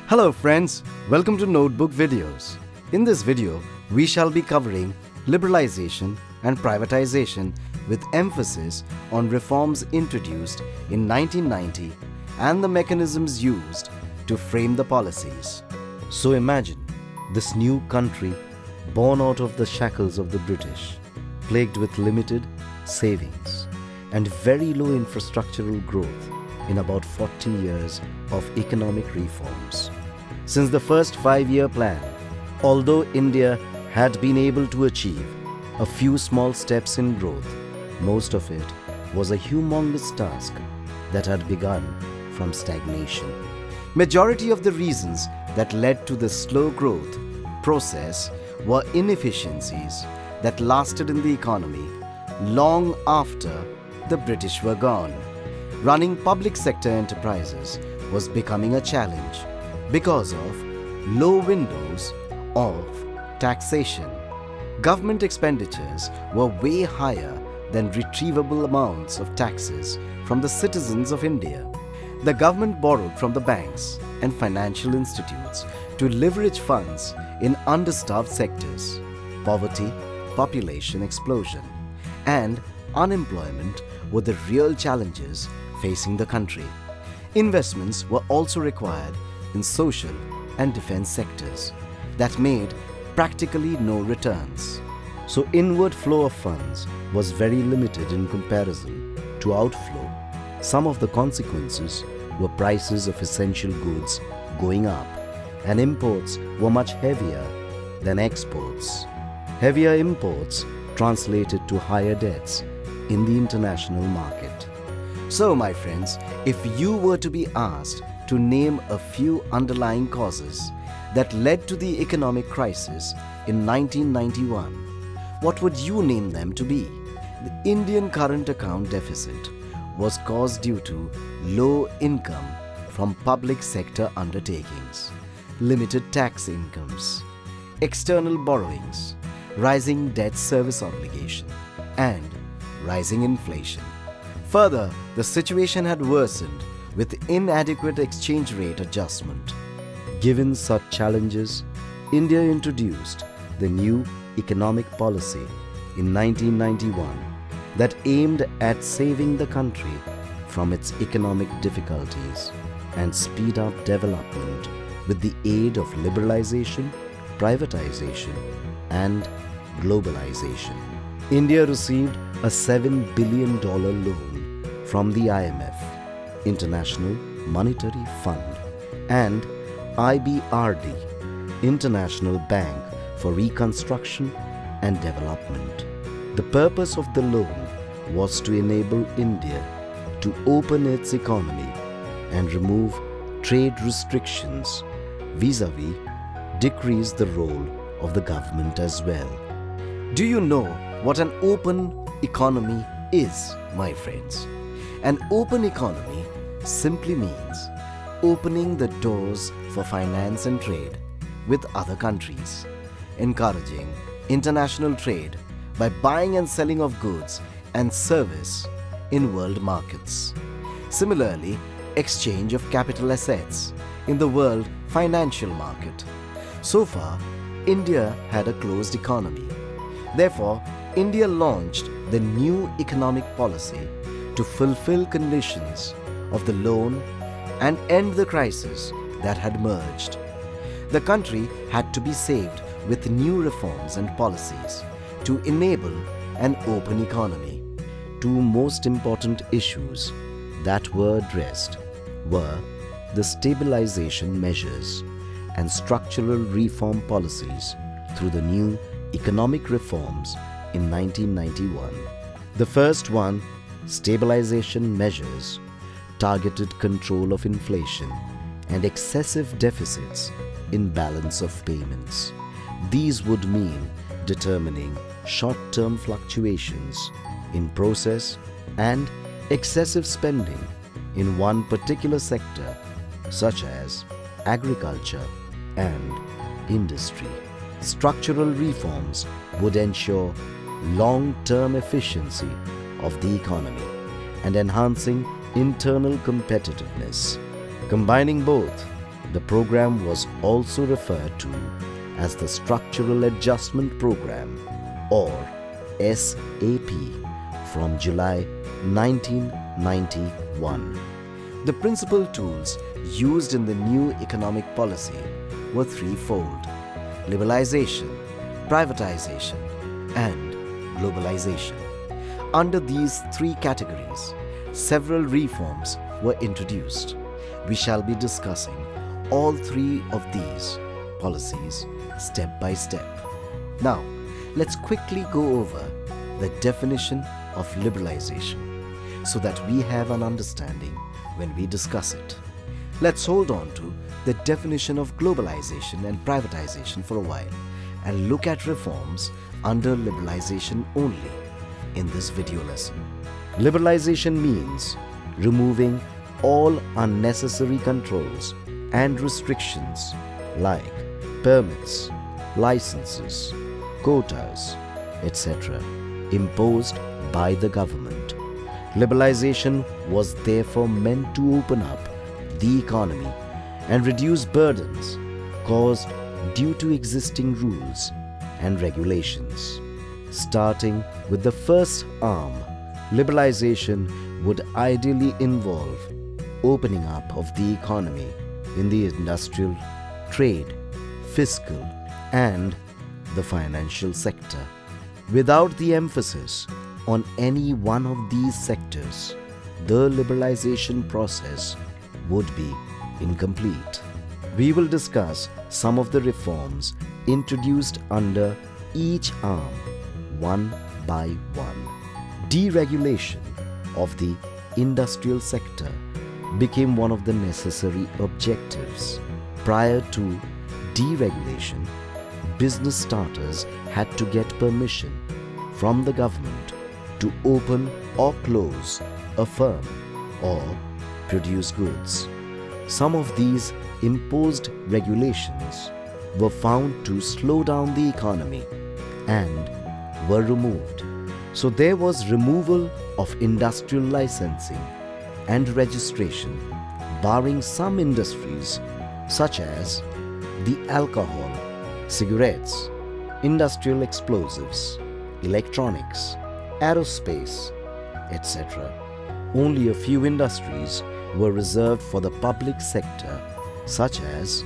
Hello friends, welcome to Notebook Videos. In this video, we shall be covering liberalization and privatization with emphasis on reforms introduced in 1990 and the mechanisms used to frame the policies. So imagine this new country born out of the shackles of the British, plagued with limited savings and very low infrastructural growth in about 40 years of economic reforms. Since the first 5-year plan, although India had been able to achieve a few small steps in growth, most of it was a humongous task that had begun from stagnation. Majority of the reasons that led to the slow growth process were inefficiencies that lasted in the economy long after the British were gone. Running public sector enterprises was becoming a challenge because of low windows of taxation. Government expenditures were way higher than retrievable amounts of taxes from the citizens of India. The government borrowed from the banks and financial institutes to leverage funds in understaffed sectors. Poverty, population explosion, and unemployment were the real challenges facing the country. Investments were also required in social and defense sectors that made practically no returns. So inward flow of funds was very limited in comparison to outflow. Some of the consequences were prices of essential goods going up, and imports were much heavier than exports. Heavier imports translated to higher debts in the international market. So my friends, if you were to be asked to name a few underlying causes that led to the economic crisis in 1991, what would you name them to be? The Indian current account deficit was caused due to low income from public sector undertakings, limited tax incomes, external borrowings, rising debt service obligation, and rising inflation. Further, the situation had worsened with inadequate exchange rate adjustment. Given such challenges, India introduced the new economic policy in 1991 that aimed at saving the country from its economic difficulties and speed up development with the aid of liberalization, privatization, and globalization. India received a $7 billion loan from the IMF, International Monetary Fund, and IBRD, International Bank for Reconstruction and Development. The purpose of the loan was to enable India to open its economy and remove trade restrictions, vis-a-vis decrease the role of the government as well. Do you know what an open economy is, my friends? An open economy simply means opening the doors for finance and trade with other countries, encouraging international trade by buying and selling of goods and service in world markets. Similarly, exchange of capital assets in the world financial market. So far, India had a closed economy. Therefore, India launched the new economic policy to fulfill conditions of the loan and end the crisis that had merged. The country had to be saved with new reforms and policies to enable an open economy. Two most important issues that were addressed were the stabilization measures and structural reform policies through the new economic reforms in 1991. The first one, stabilization measures, targeted control of inflation and excessive deficits in balance of payments. These would mean determining short-term fluctuations in process and excessive spending in one particular sector, such as agriculture and industry. Structural reforms would ensure long-term efficiency of the economy and enhancing internal competitiveness. Combining both The program was also referred to as the Structural Adjustment Program, or SAP, from July 1991. The principal tools used in the new economic policy were threefold: liberalization, privatization, and globalization. Under these three categories, several reforms were introduced. We shall be discussing all three of these policies step by step. Now, let's quickly go over the definition of liberalization so that we have an understanding when we discuss it. Let's hold on to the definition of globalization and privatization for a while and look at reforms under liberalization only in this video lesson. Liberalization means removing all unnecessary controls and restrictions like permits, licenses, quotas, etc. imposed by the government. Liberalization was therefore meant to open up the economy and reduce burdens caused due to existing rules and regulations. Starting with the first arm, liberalization would ideally involve opening up of the economy in the industrial, trade, fiscal, and the financial sector. Without the emphasis on any one of these sectors, the liberalization process would be incomplete. We will discuss some of the reforms introduced under each arm one by one. Deregulation of the industrial sector became one of the necessary objectives. Prior to deregulation, business starters had to get permission from the government to open or close a firm or produce goods. Some of these imposed regulations were found to slow down the economy and were removed. So there was removal of industrial licensing and registration, barring some industries such as the alcohol, cigarettes, industrial explosives, electronics, aerospace, etc. Only a few industries were reserved for the public sector, such as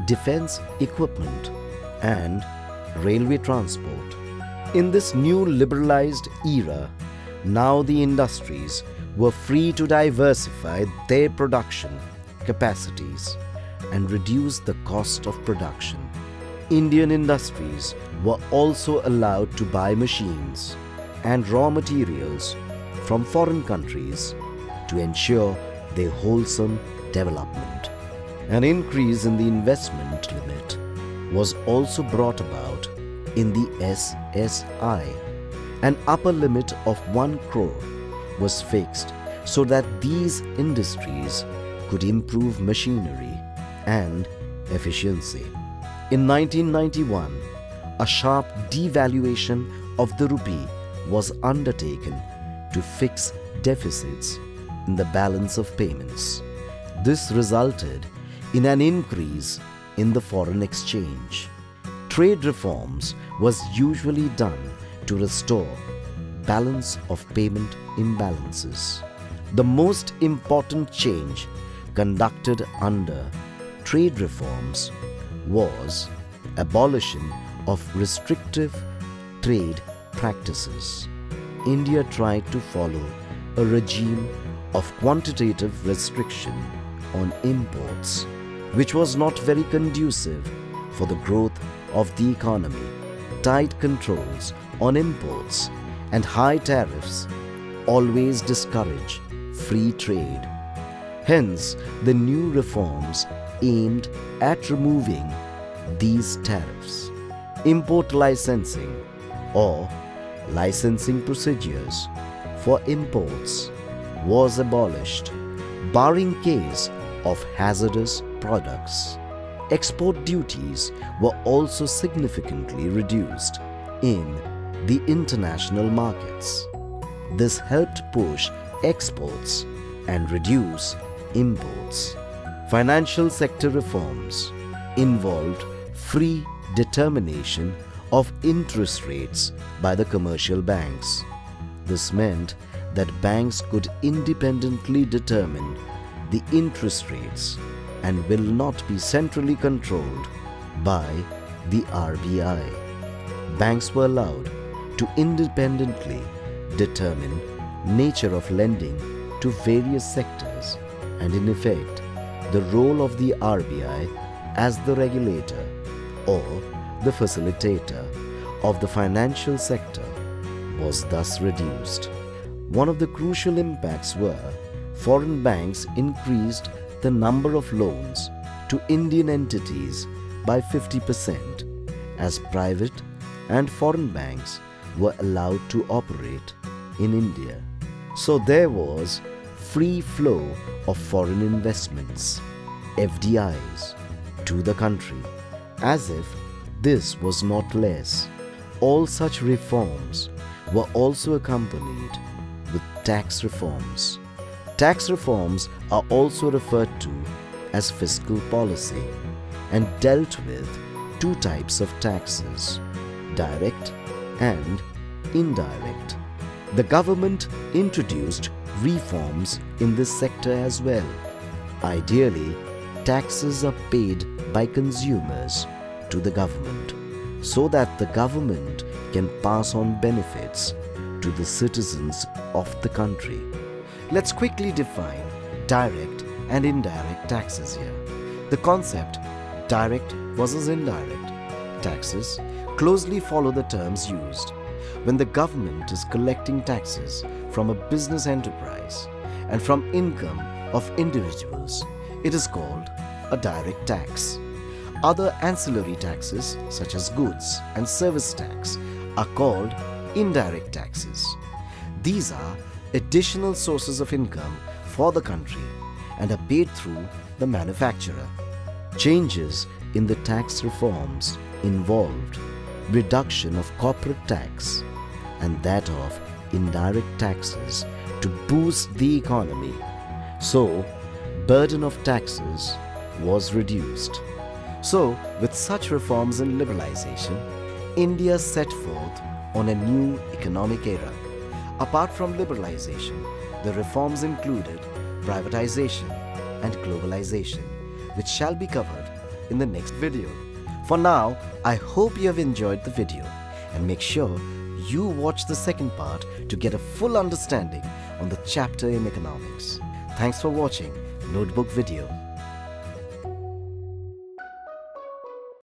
defense equipment and railway transport. In this new liberalized era, now the industries were free to diversify their production capacities and reduce the cost of production. Indian industries were also allowed to buy machines and raw materials from foreign countries to ensure their wholesome development. An increase in the investment limit was also brought about in the SSI. An upper limit of 1 crore was fixed so that these industries could improve machinery and efficiency. In 1991, a sharp devaluation of the rupee was undertaken to fix deficits in the balance of payments. This resulted in an increase in the foreign exchange. Trade reforms was usually done to restore balance of payment imbalances. The most important change conducted under trade reforms was abolition of restrictive trade practices. India tried to follow a regime of quantitative restriction on imports, which was not very conducive for the growth of the economy. Tight controls on imports and high tariffs always discourage free trade. Hence, the new reforms aimed at removing these tariffs. Import licensing or licensing procedures for imports was abolished, barring case of hazardous products. Export duties were also significantly reduced in the international markets. This helped push exports and reduce imports. Financial sector reforms involved free determination of interest rates by the commercial banks. This meant that banks could independently determine the interest rates and will not be centrally controlled by the RBI. Banks were allowed to independently determine nature of lending to various sectors and in effect the role of the RBI as the regulator or the facilitator of the financial sector was thus reduced. One of the crucial impacts were foreign banks increased the number of loans to Indian entities by 50% as private and foreign banks were allowed to operate in India. So there was free flow of foreign investments, FDIs, to the country. As if this was not less, all such reforms were also accompanied with tax reforms. Tax reforms are also referred to as fiscal policy and dealt with two types of taxes, direct and indirect. The government introduced reforms in this sector as well. Ideally, taxes are paid by consumers to the government so that the government can pass on benefits to the citizens of the country. Let's quickly define direct and indirect taxes here. The concept direct versus indirect taxes closely follow the terms used. When the government is collecting taxes from a business enterprise and from income of individuals, it is called a direct tax. Other ancillary taxes such as goods and service tax are called indirect taxes. These are additional sources of income for the country and are paid through the manufacturer. Changes in the tax reforms involved reduction of corporate tax and that of indirect taxes to boost the economy. So, burden of taxes was reduced. So, with such reforms and liberalization, India set forth on a new economic era. Apart from liberalization, the reforms included privatization and globalization, which shall be covered in the next video. For now, I hope you have enjoyed the video and make sure you watch the second part to get a full understanding on the chapter in economics. Thanks for watching Notebook Video.